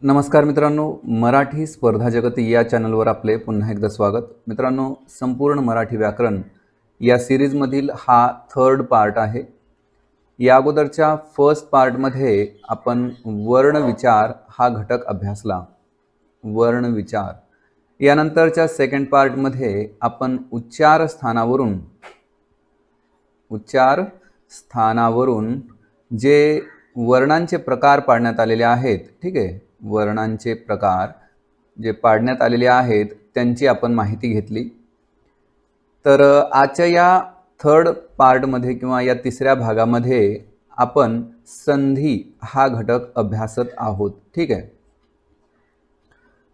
नमस्कार मित्रांनो, मराठी स्पर्धा जगती या चॅनलवर आपले पुन्हा एकदा स्वागत। मित्रांनो, संपूर्ण मराठी व्याकरण या सिरीजमधील हा थर्ड पार्ट आहे। या अगोदरच्या फर्स्ट पार्टमध्ये आपण वर्ण विचार हा घटक अभ्यासला। वर्ण विचार यानंतरच्या सेकंड पार्टमध्ये आपण उच्चार स्थानावरून जे वर्णांचे प्रकार पाडण्यात आलेले आहेत, ठीक आहे, वर्णांचे प्रकार जे पाडण्यात आलेले आहेत त्यांची आपण माहिती घेतली। तर आजच्या या थर्ड पार्टमध्ये किंवा या तिसऱ्या भागामध्ये आपण संधी हा घटक अभ्यासत आहोत, ठीक आहे।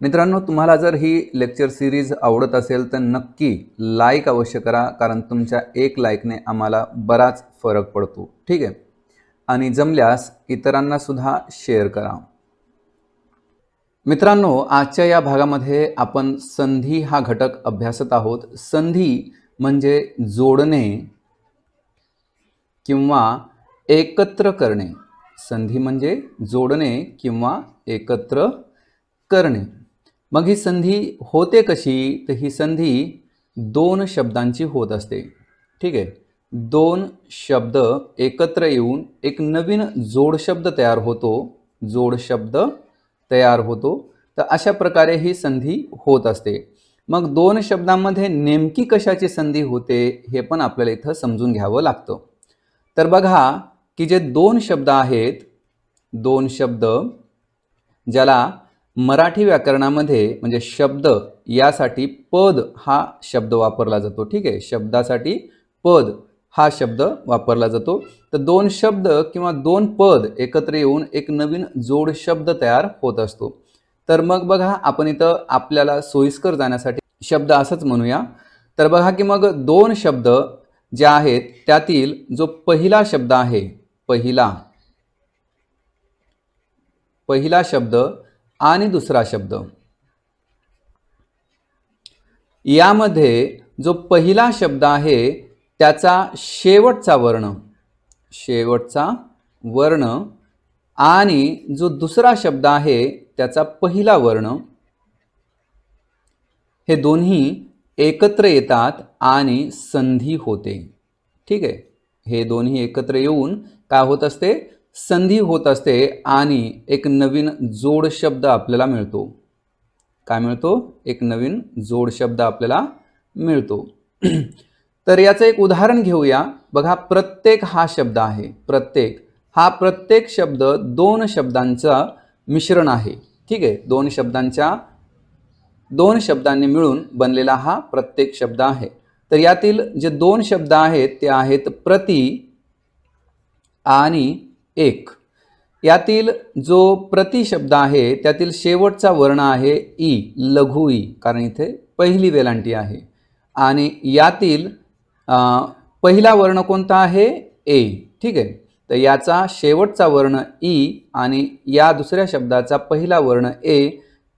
मित्रांनो, तुम्हाला जर ही लेक्चर सीरीज आवडत असेल तर नक्की लाईक अवश्य करा, कारण तुमच्या एक लाईकने आम्हाला बराच फरक पडतो, ठीक आहे। आणि जमल्यास इतरांना सुद्धा शेअर करा। मित्रांनो, आजच्या या भागामध्ये आपण संधी हा घटक अभ्यासत आहोत। संधी म्हणजे जोडणे किंवा एकत्र करणे। संधी म्हणजे जोडणे किंवा एकत्र करणे। मग ही संधी होते कशी? तर ही संधी दोन शब्दांची होत असते, ठीक आहे। दोन शब्द एकत्र येऊन एक नवीन जोडशब्द तयार होतो। तर अशा प्रकारे ही संधी होत असते। मग दोन शब्दांमध्ये नेमकी कशाची संधी होते हे पण आपल्याला इथं समजून घ्यावं लागतं। तर बघा की जे दोन शब्द आहेत, दोन शब्द ज्याला मराठी व्याकरणामध्ये म्हणजे शब्द यासाठी पद हा शब्द वापरला जातो, ठीक आहे। शब्दासाठी पद हा शब्द वापरला जातो। तर दोन शब्द किंवा दोन पद एकत्र येऊन एक नवीन जोड शब्द तयार होत असतो। तर मग बघा, आपण इथं आपल्याला सोयीस्कर जाण्यासाठी शब्द असंच म्हणूया। तर बघा की मग दोन शब्द जे आहेत त्यातील जो पहिला शब्द आहे, पहिला शब्द आणि दुसरा शब्द, यामध्ये जो पहिला शब्द आहे त्याचा शेवटचा वर्ण आणि जो दुसरा शब्द आहे त्याचा पहिला वर्ण, हे दोन्ही एकत्र येतात आणि संधी होते, ठीक आहे। हे दोन्ही एकत्र येऊन काय होत असते? संधी होत असते आणि एक नवीन जोड शब्द आपल्याला मिळतो। काय मिळतो? एक नवीन जोड शब्द आपल्याला मिळतो। तर याचं एक उदाहरण घेऊया। बघा, प्रत्येक हा शब्द आहे। प्रत्येक शब्द दोन शब्दांचा मिश्रण आहे, ठीक आहे। दोन शब्दांनी मिळून बनलेला हा प्रत्येक शब्द आहे। तर यातील जे दोन शब्द आहेत ते आहेत प्रति आणि एक। यातील जो प्रति शब्द आहे त्यातील शेवटचा वर्ण आहे ई, लघु ई, कारण इथे पहिली वेलांटी आहे। आणि यातील पहिला वर्ण कोणता आहे? ए, ठीक आहे। तर याचा शेवटचा वर्ण ई आणि या दुसऱ्या शब्दाचा पहिला वर्ण ए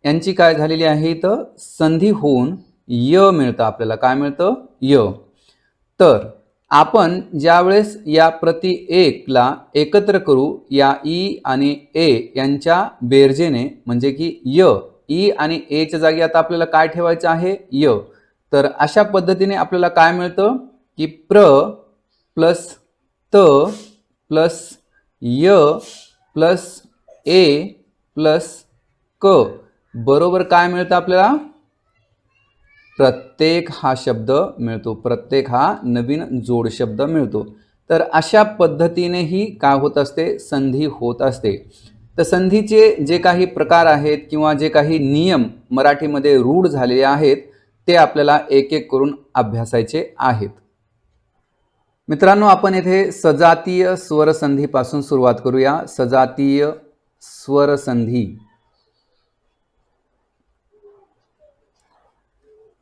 यांची काय झालेली आहे? तर संधी होऊन य मिळतं आपल्याला। काय मिळतं? य। तर आपण ज्यावेळेस या प्रति एक ला एकत्र करू या ई आणि ए यांच्या बेरजेने, म्हणजे की ई आणि ए च्या जागी आता आपल्याला काय ठेवायचं आहे? य। तर अशा पद्धतीने आपल्याला काय मिळतं की प्र प्लस त प्लस य प्लस ए प्लस क बरोबर काय मिळतं आपल्याला? प्रत्येक हा शब्द मिळतो। प्रत्येक हा नवीन जोड शब्द मिळतो। तर अशा पद्धतीने ही काय होत असते? संधी होत असते। तर संधीचे जे काही प्रकार आहेत किंवा जे काही नियम मराठीमध्ये रूढ झालेले आहेत ते आपल्याला एक एक करून अभ्यासायचे आहेत। मित्रांनो, आपण येथे सजातीय स्वरसंधीपासून सुरुवात करूया। सजातीय स्वरसंधी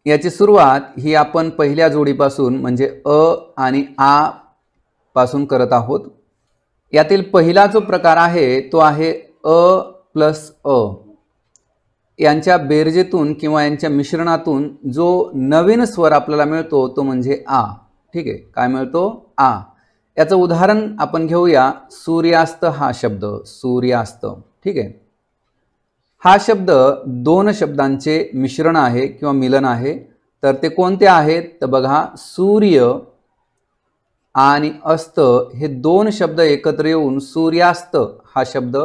याची सुरुवात ही आपण पहिल्या जोडीपासून म्हणजे अ आणि आ पासून करत आहोत। यातील पहिला जो प्रकार आहे तो आहे अ प्लस अ यांच्या बेरजेतून किंवा यांच्या मिश्रणातून जो नवीन स्वर आपल्याला मिळतो तो म्हणजे आ, ठीक आहे। काय मिळतो? आ। याचं उदाहरण आपण घेऊया। सूर्यास्त हा शब्द, सूर्यास्त, ठीक आहे। हा शब्द दोन शब्दांचे मिश्रण आहे किंवा मिलन आहे. तर ते कोणते आहेत तर बघा, सूर्य आणि अस्त हे दोन शब्द एकत्र येऊन सूर्यास्त हा शब्द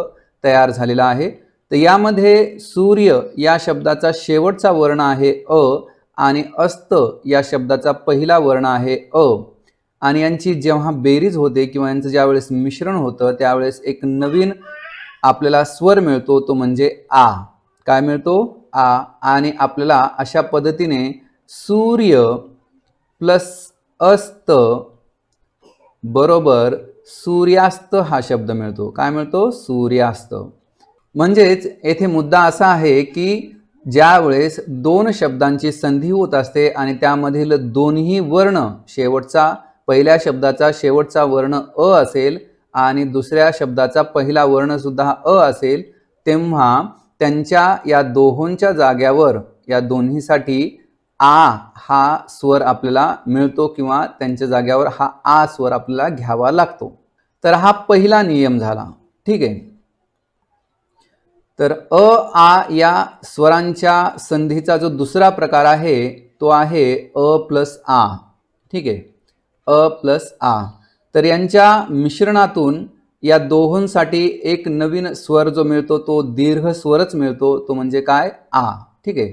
तयार झालेला आहे. तर यामध्ये सूर्य या शब्दाचा शेवटचा वर्ण आहे अ आणि अस्त या शब्दाचा पहिला वर्ण आहे अ. आणि यांची जेव्हा बेरीज होते किंवा यांचं ज्यावेळेस मिश्रण होतं त्यावेळेस एक नवीन आपल्याला स्वर मिळतो, तो म्हणजे आ. काय मिळतो? आ. आणि आपल्याला अशा पद्धतीने सूर्य प्लस अस्त बरोबर सूर्यास्त हा शब्द मिळतो. काय मिळतो? सूर्यास्त. म्हणजेच येथे मुद्दा असा आहे की ज्यावेळेस दोन शब्दांची संधी होत असते आणि त्यामधील दोन्ही वर्ण शेवटचा, पहिल्या शब्दाचा शेवटचा वर्ण अ असेल आणि दुसऱ्या शब्दाचा पहिला वर्ण सुद्धा अ असेल, तेव्हा त्यांच्या या दोहोंच्या जाग्यावर या दोन्हीसाठी आ हा स्वर आपल्याला मिळतो किंवा त्यांच्या जाग्यावर हा आ स्वर आपल्याला घ्यावा लागतो. तर हा पहिला नियम झाला. ठीक आहे. तर अ आ या स्वरांच्या संधीचा जो दुसरा प्रकार आहे तो आहे अ प्लस आ. ठीक आहे. अ प्लस आ. तर यांच्या मिश्रणातून या दोहोंसाठी एक नवीन स्वर जो मिळतो तो दीर्घ स्वरच मिळतो, तो म्हणजे काय? आ. ठीक आहे.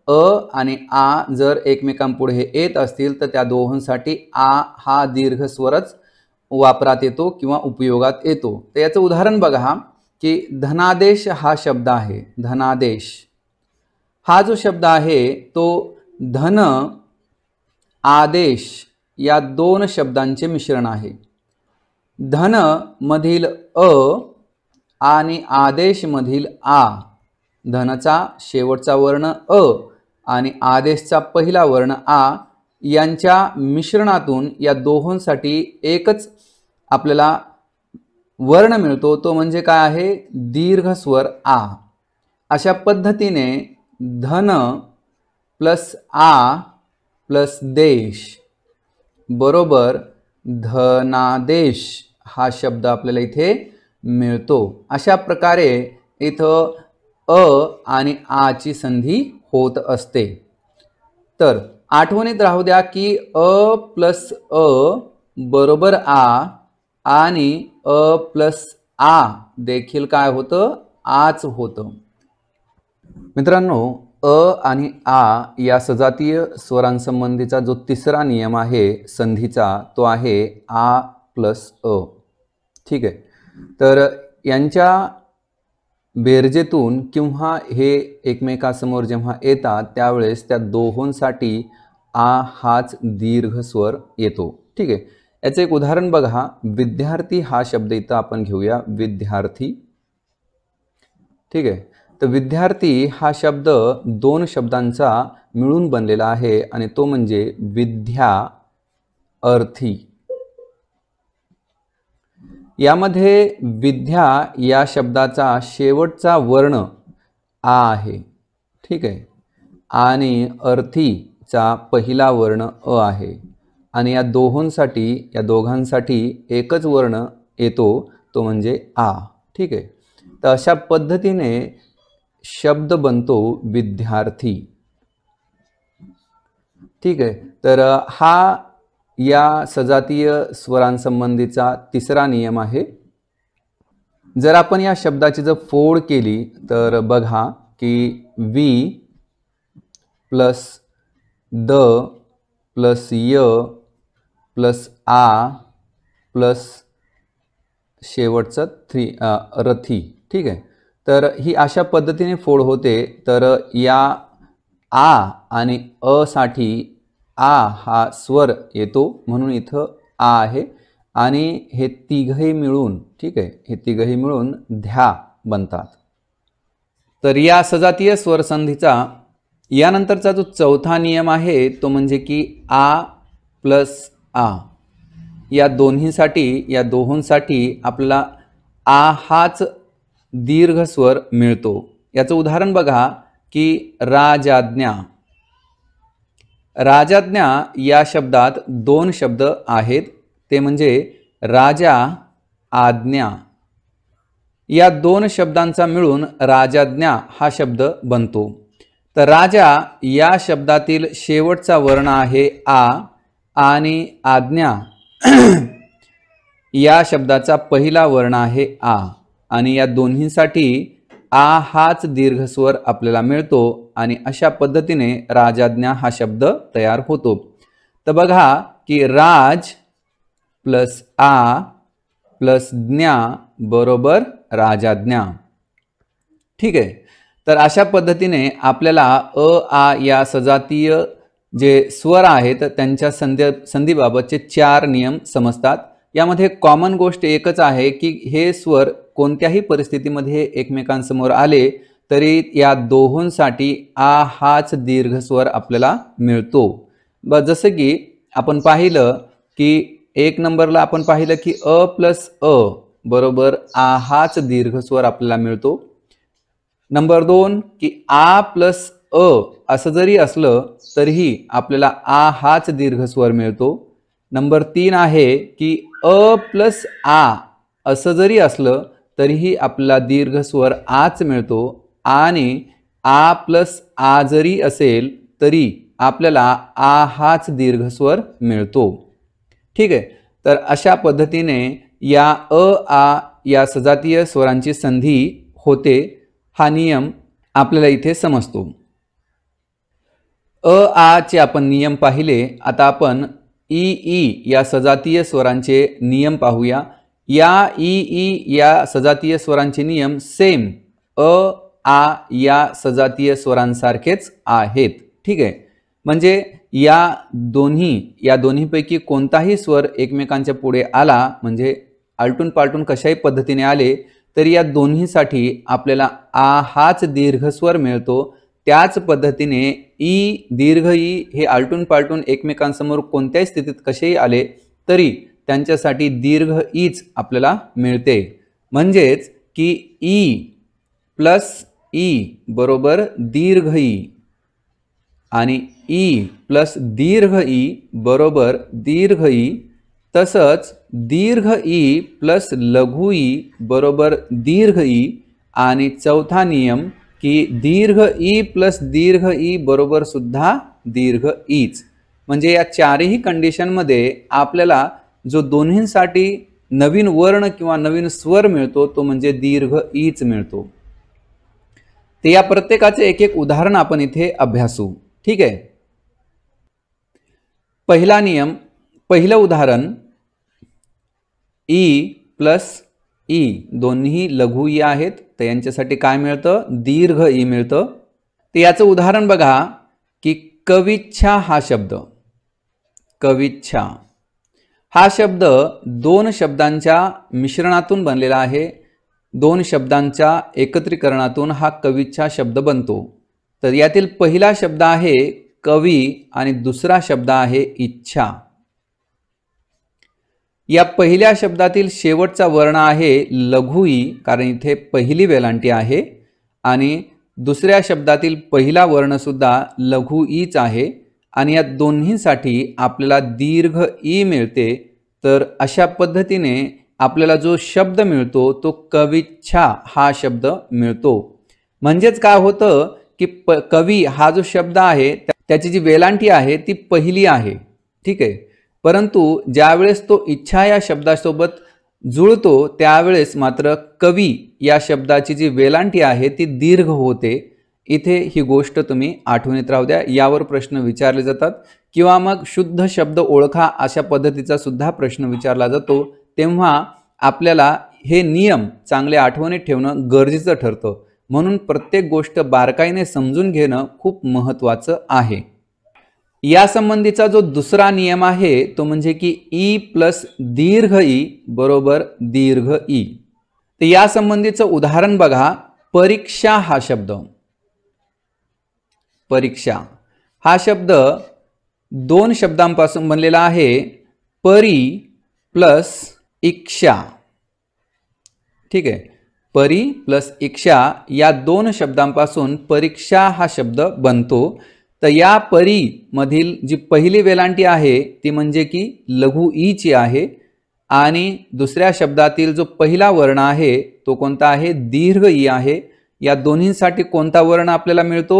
अ आणि आ जर एकमेकांपुढे येत असतील तर त्या दोहोंसाठी आ हा दीर्घ स्वरच वापरात येतो किंवा उपयोगात येतो. तर याचं उदाहरण बघा की धनादेश हा शब्द आहे. धनादेश हा जो शब्द आहे तो धन आदेश या दोन शब्दांचे मिश्रण आहे. धन मधील अ आणि आदेश मधील आ. धनचा शेवटचा वर्ण अ आणि आदेशचा पहिला वर्ण आ यांच्या मिश्रणातून या दोहोंसाठी एकच आपल्याला वर्ण मिळतो, तो म्हणजे काय आहे? दीर्घ स्वर आ. अशा पद्धतीने धन प्लस आ प्लस देश बरोबर धनादेश हा शब्द आपल्याला इथे मिळतो. अशा प्रकारे इथं अ आणि आ ची संधी होत असते. तर आठवणीत राहू द्या की अ प्लस अ बरोबर आ आणि अ प्लस आ देखील काय होतं? आच होतं. मित्रांनो, अ आणि आ या सजातीय स्वरांसंबंधीचा जो तिसरा नियम आहे संधीचा तो आहे आ प्लस अ. ठीक आहे. तर यांच्या बेरजेतून किंवा हे एकमेकासमोर जेव्हा येतात त्यावेळेस त्या दोहोंसाठी आ हाच दीर्घ स्वर येतो. ठीक आहे. याचं एक उदाहरण बघा. विद्यार्थी हा शब्द इथं आपण घेऊया. विद्यार्थी. ठीक आहे. तर विद्यार्थी हा शब्द दोन शब्दांचा मिळून बनलेला आहे आणि तो म्हणजे विद्या अर्थी. यामध्ये विद्या या शब्दाचा शेवटचा वर्ण आ आहे. ठीक आहे. आणि अर्थीचा पहिला वर्ण अ आहे आणि या दोघांसाठी एकच वर्ण येतो, तो म्हणजे आ. ठीक आहे. तर अशा पद्धतीने शब्द बनतो विद्यार्थी. ठीक आहे. तर हा या सजातीय स्वरांसंबंधीचा तिसरा नियम आहे. जर आपण या शब्दाची जर फोड केली तर बघा की वी प्लस द प्लस य प्लस आ प्लस शेवटचं रथी. ठीक आहे. तर ही अशा पद्धतीने फोड होते. तर या आ आणि अ साठी आ हा स्वर येतो म्हणून इथं आ आहे आणि हे तिघही मिळून, ठीक आहे, हे तिघही मिळून ध्या बनतात. तर या सजातीय स्वरसंधीचा यानंतरचा जो चौथा नियम आहे तो म्हणजे की आ प्लस आ या दोहोंसाठी आपल्याला आ हाच दीर्घ स्वर मिळतो. याचं उदाहरण बघा की राजाज्ञा. राजाज्ञा या शब्दात दोन शब्द आहेत, ते म्हणजे राजा आज्ञा. या दोन शब्दांचा मिळून राजाज्ञा हा शब्द बनतो। तर राजा या शब्दातील शेवटचा वर्ण आहे आ आणि आज्ञा या शब्दाचा पहिला वर्ण आहे आ आणि या दोन्हींसाठी आ हाच दीर्घ स्वर आपल्याला मिळतो आणि अशा पद्धतीने राजाज्ञा हा शब्द तयार होतो। तर बघा की राज प्लस आ प्लस ज्ञा बरोबर राजाज्ञा। ठीक आहे, तर अशा पद्धतीने आपल्याला अ आ या सजातीय जे स्वर आहेत त्यांच्या संधीबाबतचे 4 नियम समजतात। यामध्ये कॉमन गोष्ट एकच आहे की हे स्वर कोणत्याही परिस्थितीमध्ये एकमेकांसमोर आले तरी या दोहोंसाठी आ हाच दीर्घ स्वर आपल्याला मिळतो। जसं की आपण पाहिलं की 1 नंबरला आपण पाहिलं की अ प्लस अ बरोबर आ हाच दीर्घ स्वर आपल्याला मिळतो। नंबर 2 की आ प्लस अ असं जरी असलं तरीही आपल्याला आ हाच दीर्घ स्वर मिळतो। नंबर 3 आहे की अ प्लस आ असं जरी असलं तरीही आपल्याला दीर्घ स्वर आच मिळतो आणि आ प्लस आ जरी असेल तरी आपल्याला आ हाच दीर्घ स्वर मिळतो। ठीक आहे, तर अशा पद्धतीने या अ आ या सजातीय स्वरांची संधी होते। हा नियम आपल्याला इथे समजतो। अ आ चे आपण नियम पाहिले। आता आपण ई ई या सजातीय स्वरांचे नियम पाहूया। या ई ई या सजातीय स्वरांचे नियम सेम अ आ या सजातीय स्वरांसारखेच आहेत। ठीक आहे, म्हणजे या दोन्हीपैकी कोणताही स्वर एकमेकांच्या पुढे आला म्हणजे आलटून पालटून कशाही पद्धतीने आले तरी या दोन्हीसाठी आपल्याला आ हाच दीर्घ स्वर मिळतो। त्याच पद्धतीने ई दीर्घ ई हे आलटून पालटून एकमेकांसमोर कोणत्याही स्थितीत कसेही आले तरी त्यांच्यासाठी दीर्घ ईच आपल्याला मिळते। म्हणजेच की ई प्लस ई बरोबर दीर्घ ई आणि ई प्लस दीर्घ ई बरोबर दीर्घ ई, तसंच दीर्घ ई प्लस लघु ई बरोबर दीर्घ ई आणि चौथा नियम की दीर्घ ई प्लस दीर्घ ई बरोबर सुद्धा दीर्घ ईच। म्हणजे या चारही कंडिशनमध्ये आपल्याला जो दोन्हींसाठी नवीन वर्ण किंवा नवीन स्वर मिळतो तो म्हणजे दीर्घ ईच मिळतो। तर या प्रत्येकाचे एक एक उदाहरण आपण इथे अभ्यासू। ठीक आहे, पहिला नियम, पहिलं उदाहरण ई प्लस ई दोन्ही लघु ई आहेत तर यांच्यासाठी काय मिळतं, दीर्घ ई मिळतं। तर याचं उदाहरण बघा की कविच्छा हा शब्द, कविच्छा हा शब्द 2 शब्दांच्या मिश्रणातून बनलेला आहे। 2 शब्दांच्या एकत्रीकरणातून हा कविच्छा शब्द बनतो। तर यातील पहिला शब्द आहे कवी आणि दुसरा शब्द आहे इच्छा। या पहिल्या शब्दातील शेवटचा वर्ण आहे लघु ई कारण इथे पहिली वेलांटी आहे आणि दुसऱ्या शब्दातील पहिला वर्ण सुद्धा लघु ईच आहे आणि या दोन्हीसाठी आपल्याला दीर्घ ई मिळते। तर अशा पद्धतीने आपल्याला जो शब्द मिळतो तो कविच्छा हा शब्द मिळतो। म्हणजेच काय होतं की कवी हा जो शब्द आहे त्याची जी वेलांटी आहे ती पहिली आहे। ठीक आहे, परंतु ज्यावेळेस तो इच्छा या शब्दासोबत जुळतो त्यावेळेस मात्र कवी या शब्दाची जी वेलांटी आहे ती दीर्घ होते। इथे ही गोष्ट तुम्ही आठवणीत राहू द्या। यावर प्रश्न विचारले जातात किंवा मग शुद्ध शब्द ओळखा अशा पद्धतीचा सुद्धा प्रश्न विचारला जातो। तेव्हा आपल्याला हे नियम चांगले आठवणीत ठेवणं गरजेचं ठरतं। म्हणून प्रत्येक गोष्ट बारकाईने समजून घेणं खूप महत्त्वाचं आहे। या संबंधीचा जो दुसरा नियम आहे तो म्हणजे की ई प्लस दीर्घ ई बरोबर दीर्घ ई। तर या संबंधीचं उदाहरण बघा, परीक्षा हा शब्द, परीक्षा हा शब्द 2 शब्दांपासून बनलेला आहे, परी प्लस इक्षा। ठीक आहे, परी प्लस इक्षा या 2 शब्दांपासून परीक्षा हा शब्द बनतो। तर या परी मधील जी पहिली वेलांटी आहे ती म्हणजे की लघु ई ची आहे आणि दुसऱ्या शब्दातील जो पहिला वर्ण आहे तो कोणता आहे, दीर्घ ई आहे. या दोन्हींसाठी कोणता वर्ण आपल्याला मिळतो,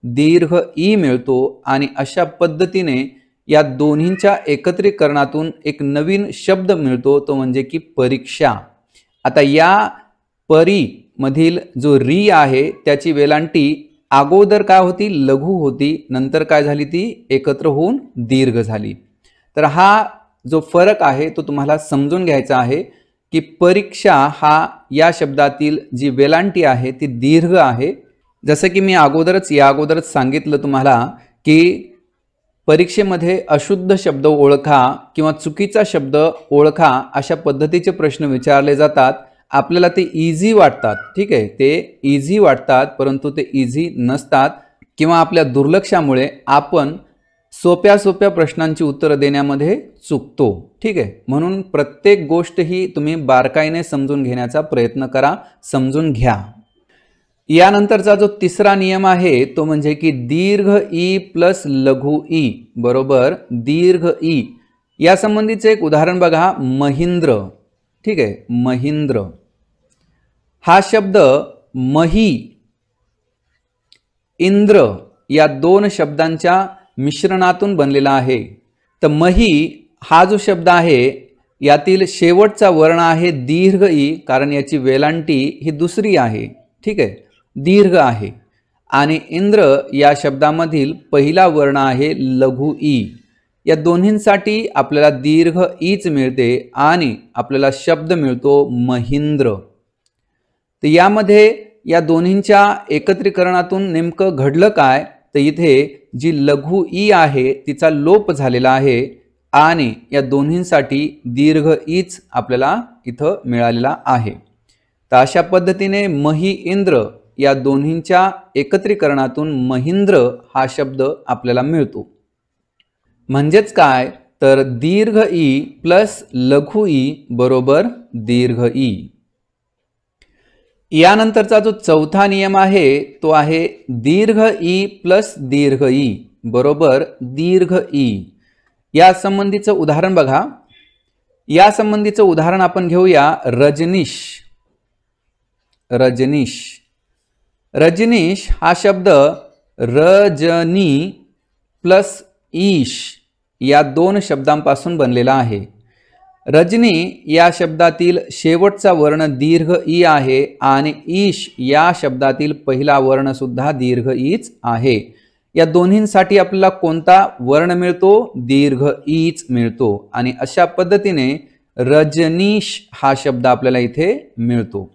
दीर्घ ई मिळतो. आणि अशा पद्धतीने या दोन्हींच्या एकत्रीकरणातून एक नवीन शब्द मिळतो, तो म्हणजे की परीक्षा. आता या परी मधील जो री आहे त्याची वेलांटी अगोदर काय होती, लघु होती, नंतर काय झाली, ती एकत्र होऊन दीर्घ झाली. तर हा जो फरक आहे तो तुम्हाला समजून घ्यायचा आहे की परीक्षा हा या शब्दातील जी वेलांटी आहे ती दीर्घ आहे. जसं की मी या अगोदरच सांगितलं तुम्हाला की परीक्षेमध्ये अशुद्ध शब्द ओळखा किंवा चुकीचा शब्द ओळखा अशा पद्धतीचे प्रश्न विचारले जातात. आपल्याला ते इझी वाटतात, ठीक आहे, ते इझी वाटतात परंतु ते इझी नसतात किंवा आपल्या दुर्लक्षामुळे आपण सोप्या प्रश्नांची उत्तरं देण्यामध्ये चुकतो, ठीक आहे. म्हणून प्रत्येक गोष्ट ही तुम्ही बारकाईने समजून घेण्याचा प्रयत्न करा, समजून घ्या. यानंतरचा जो तिसरा नियम आहे तो म्हणजे की दीर्घ ई प्लस लघु ई बरोबर दीर्घ ई. या संबंधीचे एक उदाहरण बघा, महेंद्र, ठीक आहे, महेंद्र. हा शब्द मही, इंद्र या दोन शब्दांच्या मिश्रणातून बनलेला आहे. तर मही हा जो शब्द आहे यातील शेवटचा वर्ण आहे दीर्घ ई, कारण याची वेलांटी ही दुसरी आहे, ठीक आहे, दीर्घ आहे. आणि इंद्र या शब्दामधील पहिला वर्ण आहे लघु ई. या दोन्हींसाठी आपल्याला दीर्घ ईच मिळते आणि आपल्याला शब्द मिळतो महेंद्र. तर यामध्ये या दोन्हींच्या एकत्रीकरणातून नेमकं घडलं काय, तर इथे जी लघु ई आहे तिचा लोप झालेला आहे आणि या दोन्हींसाठी दीर्घ ईच आपल्याला इथं मिळालेला आहे. तर अशा पद्धतीने मही इंद्र या दोन्हींच्या एकत्रीकरणातून महेंद्र हा शब्द आपल्याला मिळतो. म्हणजेच काय, तर दीर्घ ई प्लस लघु ई बरोबर दीर्घ ई. यानंतरचा जो चौथा नियम आहे तो आहे दीर्घ ई प्लस दीर्घ ई बरोबर दीर्घ ई. या संबंधीचं उदाहरण बघा. या संबंधीचं उदाहरण आपण घेऊया रजनीश. रजनीश, रजनीश हा शब्द रजनी प्लस ईश या दोन शब्दांपासून बनलेला आहे. रजनी या शब्दातील शेवटचा वर्ण दीर्घ ई आहे आणि ईश या शब्दातील पहिला वर्ण सुद्धा दीर्घ ईच आहे. या दोन्हींसाठी आपल्याला कोणता वर्ण मिळतो, दीर्घ ईच मिळतो. आणि अशा पद्धतीने रजनीश हा शब्द आपल्याला इथे मिळतो,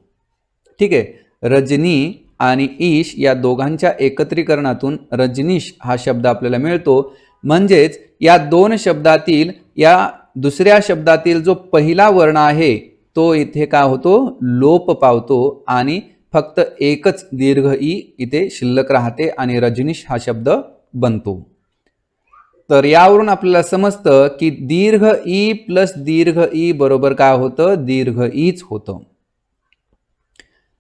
ठीक आहे. रजनी आणि ईश या दोघांच्या एकत्रीकरणातून रजनीश हा शब्द आपल्याला मिळतो. म्हणजेच या दोन शब्दातील या दुसऱ्या शब्दातील जो पहिला वर्ण आहे तो इथे काय होतो, लोप पावतो आणि फक्त एकच दीर्घ ई इथे शिल्लक राहते आणि रजनीश हा शब्द बनतो. तर यावरून आपल्याला समजतं की दीर्घ ई प्लस दीर्घ ई बरोबर काय होतं, दीर्घ ईच होतं.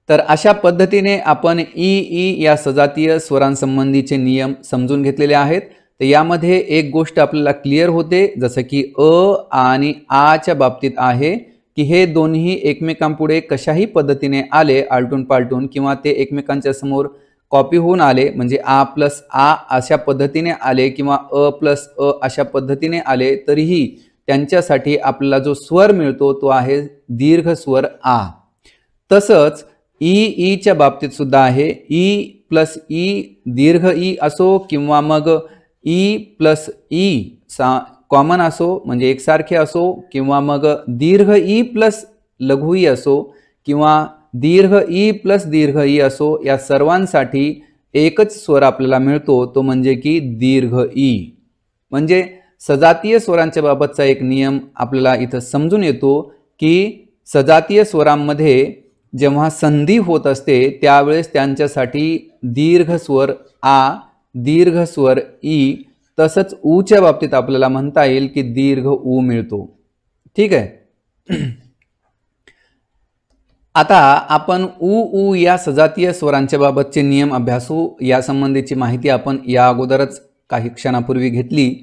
तर अशा पद्धतीने आपण ई ई या सजातीय स्वरांसंबंधीचे नियम समजून घेतलेले आहेत. तर यामध्ये एक गोष्ट आपल्याला क्लिअर होते, जसं की अ आणि आच्या बाबतीत आहे की हे दोन्ही एकमेकांपुढे कशाही पद्धतीने आले आलटून पालटून किंवा ते एकमेकांच्या समोर कॉपी होऊन आले, म्हणजे आ प्लस आ अशा पद्धतीने आले किंवा अ प्लस अ अशा पद्धतीने आले, तरीही त्यांच्यासाठी आपल्याला जो स्वर मिळतो तो आहे दीर्घ स्वर आ. तसंच ई ईच्या बाबतीत सुद्धा आहे. ई प्लस ई दीर्घ ई असो किंवा मग ई प्लस ई कॉमन असो म्हणजे एकसारखे असो किंवा मग दीर्घ ई प्लस लघु ई असो किंवा दीर्घ ई प्लस दीर्घ ई असो, या सर्वांसाठी एकच स्वर आपल्याला मिळतो, तो म्हणजे की दीर्घ ई. म्हणजे सजातीय स्वरांच्या बाबतचा एक नियम आपल्याला इथं समजून येतो की सजातीय स्वरांमध्ये जेव्हा संधी होत असते त्यावेळेस त्यांच्यासाठी दीर्घ स्वर आ, दीर्घ स्वर ई, तसंच ऊच्या बाबतीत आपल्याला म्हणता येईल की दीर्घ ऊ मिळतो, ठीक आहे. आता आपण ऊ ऊ या सजातीय स्वरांच्या बाबतचे नियम अभ्यासू. या संबंधीची माहिती आपण या अगोदरच काही क्षणापूर्वी घेतली,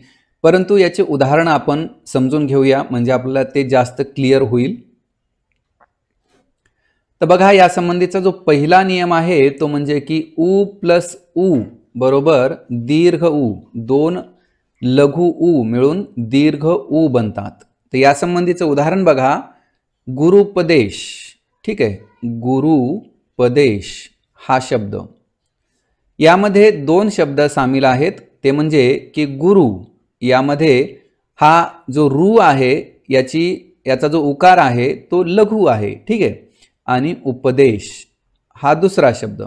परंतु याचे उदाहरण आपण समजून घेऊया म्हणजे आपल्याला ते जास्त क्लिअर होईल. तर बघा या संबंधीचा जो पहिला नियम आहे तो म्हणजे की उ प्लस उ बरोबर दीर्घ उ, दोन लघु उ मिळून दीर्घ उ बनतात. तर या संबंधीचं उदाहरण बघा, गुरुपदेश. ठीक आहे, गुरुपदेश हा शब्द, यामध्ये दोन शब्द सामील आहेत. ते म्हणजे की गुरु यामध्ये हा जो रू आहे याचा जो उकार आहे तो लघु आहे. ठीक आहे, आणि उपदेश हा दुसरा शब्द.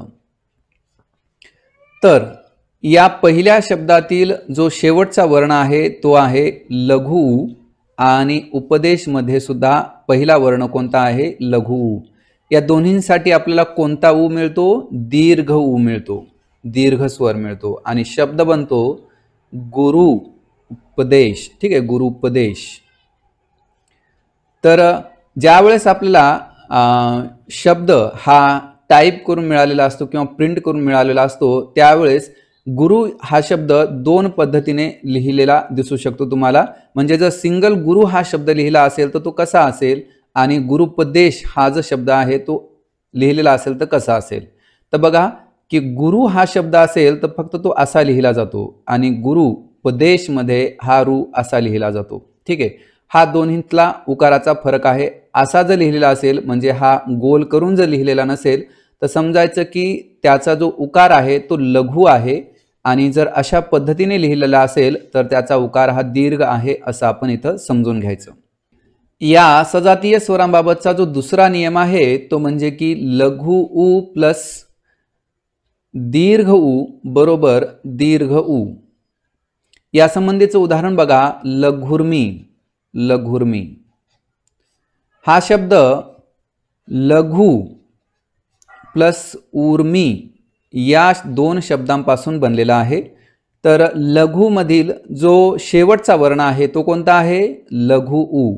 तर या पहिल्या शब्दातील जो शेवटचा वर्ण आहे तो आहे लघु उ आणि उपदेश मध्ये सुद्धा पहिला वर्ण कोणता आहे? लघु उ. या दोन्हींसाठी आपल्याला कोणता उ मिळतो? दीर्घ उ मिळतो, दीर्घ स्वर मिळतो आणि शब्द बनतो गुरु उपदेश. ठीक आहे, गुरु उपदेश. तर ज्यावेळेस आपल्याला शब्द हा टाईप करून मिळालेला असतो किंवा प्रिंट करून मिळालेला असतो त्यावेळेस गुरु हा शब्द दोन पद्धतीने लिहिलेला दिसू शकतो तुम्हाला. म्हणजे जर सिंगल गुरु हा शब्द लिहिला असेल तर तो कसा असेल आणि गुरुपदेश हा जो शब्द आहे तो लिहिलेला असेल तर कसा असेल. तर बघा की गुरु हा शब्द असेल तर फक्त तो असा लिहिला जातो आणि गुरुपदेश मध्ये हा रू असा लिहिला जातो. ठीक आहे, हा दोन्हीतला उकाराचा फरक आहे. असा जर लिहिलेला असेल म्हणजे हा गोल करून जर लिहिलेला नसेल तर समजायचं की त्याचा जो उकार आहे तो लघु आहे आणि जर अशा पद्धतीने लिहिलेला असेल तर त्याचा उकार हा दीर्घ आहे असं आपण इथं समजून घ्यायचं. या सजातीय स्वरांबाबतचा जो दुसरा नियम आहे तो म्हणजे की लघु उ प्लस दीर्घ उ बरोबर दीर्घ उ. या संबंधीचं उदाहरण बघा, लघुर्मी. लघुर्मी हा शब्द लघु प्लस उर्मी या दोन शब्दांपासून बनलेला आहे. तर लघु मधील जो शेवटचा वर्ण आहे तो कोणता आहे? लघु उ.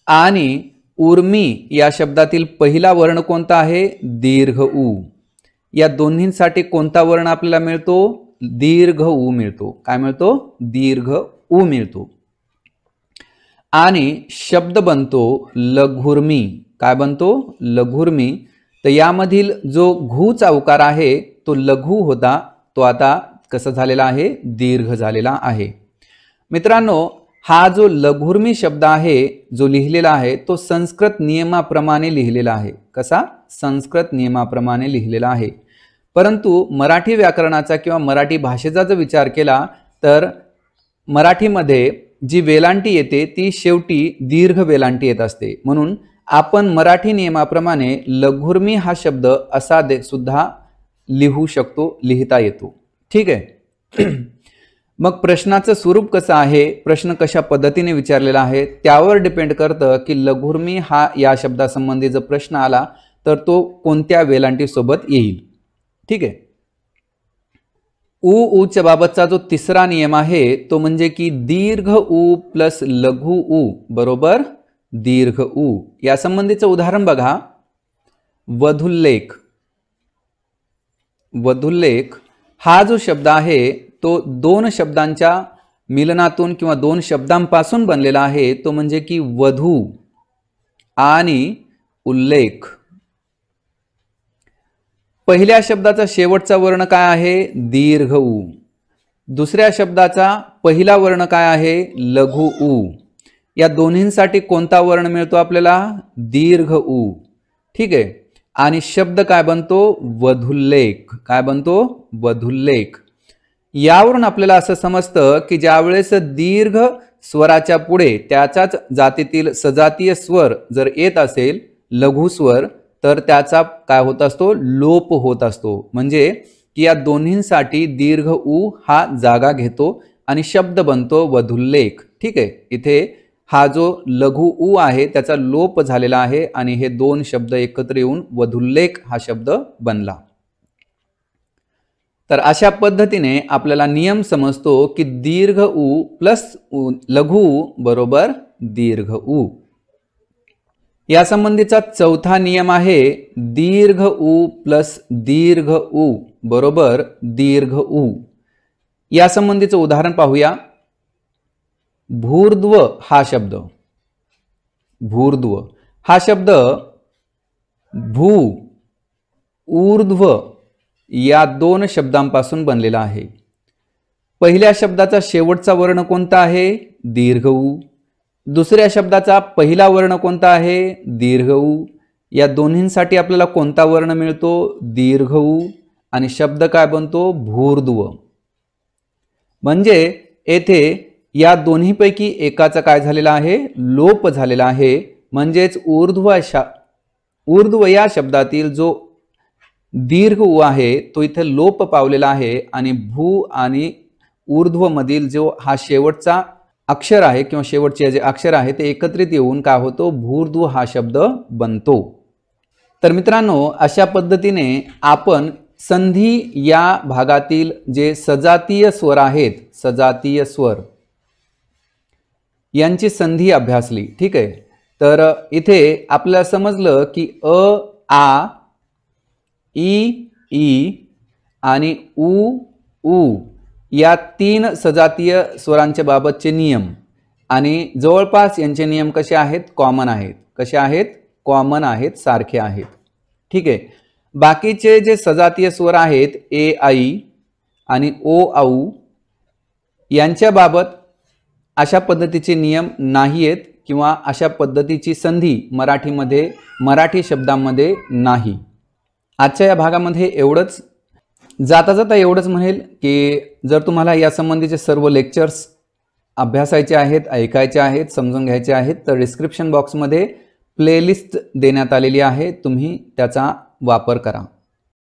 आणि उर्मी या शब्दातील पहिला वर्ण कोणता आहे? दीर्घ उ. या दोन्हींसाठी कोणता वर्ण आपल्याला मिळतो? दीर्घ उ मिळतो. काय मिळतो? दीर्घ उ मिळतो. आणि शब्द बनतो लघुर्मी. काय बनतो? लघुर्मी. तर यामधील जो घुचा उकार आहे तो लघु होता, तो आता कसा झालेला आहे? दीर्घ झालेला आहे. मित्रांनो, हा जो लघुर्मी शब्द आहे जो लिहिलेला आहे तो संस्कृत नियमाप्रमाणे लिहिलेला आहे. कसा? संस्कृत नियमाप्रमाणे लिहिलेला आहे. परंतु मराठी व्याकरणाचा किंवा मराठी भाषेचा जर विचार केला तर मराठीमध्ये जी वेलांटी येते ती शेवटी दीर्घ वेलांटी येत असते. म्हणून आपण मराठी नियमाप्रमाणे लघुर्मी हा शब्द असा सुद्धा लिहू शकतो, लिहिता येतो. ठीक आहे. मग प्रश्नाचं स्वरूप कसं आहे, प्रश्न कशा पद्धतीने विचारलेला आहे त्यावर डिपेंड करतं की लघुर्मी हा या शब्दासंबंधी जर प्रश्न आला तर तो कोणत्या वेलांटी सोबत येईल. ठीक आहे. ऊच्या बाबतचा जो तिसरा नियम आहे तो म्हणजे की दीर्घ उ प्लस लघु उ बरोबर दीर्घ उ. या संबंधीचं उदाहरण बघा, वधुल्लेख. वधुल्लेख हा जो शब्द आहे तो दोन शब्दांच्या मिलनातून किंवा दोन शब्दांपासून बनलेला आहे. तो म्हणजे की वधू आणि उल्लेख. पहिल्या शब्दाचा शेवटचा वर्ण काय आहे? दीर्घ उ. दुसऱ्या शब्दाचा पहिला वर्ण काय आहे? लघु उ. या दोन्हींसाठी कोणता वर्ण मिळतो आपल्याला? दीर्घ उ. ठीक आहे. आणि शब्द काय बनतो? वधुल्लेख. काय बनतो? वधुल्लेख. यावरून आपल्याला असं समजतं की ज्यावेळेस दीर्घ स्वराच्या पुढे त्याचाच जातीतील सजातीय स्वर जर येत असेल लघु स्वर तर त्याचा काय होत असतो? लोप होत असतो. म्हणजे की या दोन्हींसाठी दीर्घ उ हा जागा घेतो आणि शब्द बनतो वधुल्लेख. ठीक आहे. इथे हा जो लघु उ आहे त्याचा लोप झालेला आहे आणि हे दोन शब्द एकत्र येऊन वधुल्लेख हा शब्द बनला. तर अशा पद्धतीने आपल्याला नियम समजतो की दीर्घ उ प्लस लघु उ बरोबर दीर्घ उ. या संबंधीचा चौथा नियम आहे दीर्घ उ प्लस दीर्घ उ बरोबर दीर्घ उ. या संबंधीचं उदाहरण पाहूया. भूर्ध्व हा शब्द, भूर्ध्व हा शब्द भू ऊर्ध्व या दोन शब्दांपासून बनलेला आहे. पहिल्या शब्दाचा शेवटचा वर्ण कोणता आहे? दीर्घ ऊ. दुसऱ्या शब्दाचा पहिला वर्ण कोणता आहे? दीर्घ ऊ. या दोन्हींसाठी आपल्याला कोणता वर्ण मिळतो? दीर्घ ऊ. आणि शब्द काय बनतो? भूर्ध्व. म्हणजे येथे या दोन्हीपैकी एकाचा काय झालेला आहे? लोप झालेला आहे. म्हणजेच ऊर्ध्व या शब्दातील जो दीर्घ ऊ आहे तो इथे लोप पावलेला आहे आणि भू आणि ऊर्ध्व मधील जो हा शेवटचा अक्षर आहे किंवा शेवटचे जे अक्षर आहे ते एकत्रित येऊन काय होतो? भूर्ध्व हा शब्द बनतो. तर मित्रांनो, अशा पद्धतीने आपण संधी या भागातील जे सजातीय स्वर आहेत, सजातीय स्वर यांची संधी अभ्यासली. ठीक आहे. तर इथे आपल्याला समजलं की अ, आ, ई आणि ऊ या तीन सजातीय स्वरांच्या बाबतचे नियम आणि जवळपास यांचे नियम कसे आहेत? कॉमन आहेत. कसे आहेत? कॉमन आहेत, सारखे आहेत. ठीक आहे. बाकीचे जे सजातीय स्वर आहेत ए, आई आणि ओ, औ यांच्या बाबत अशा पद्धतीचे नियम नाही आहेत किंवा अशा पद्धतीची संधी मराठीमध्ये, मराठी शब्दांमध्ये नाही. आजच्या या भागामध्ये एवढंच. जाता जाता एवढंच म्हणेल की जर तुम्हाला या संबंधीचे सर्व लेक्चर्स अभ्यासायचे आहेत, ऐकायचे आहेत, समजून घ्यायचे आहेत तर डिस्क्रिप्शन बॉक्समध्ये प्लेलिस्ट देण्यात आलेली आहे. तुम्ही त्याचा वापर करा.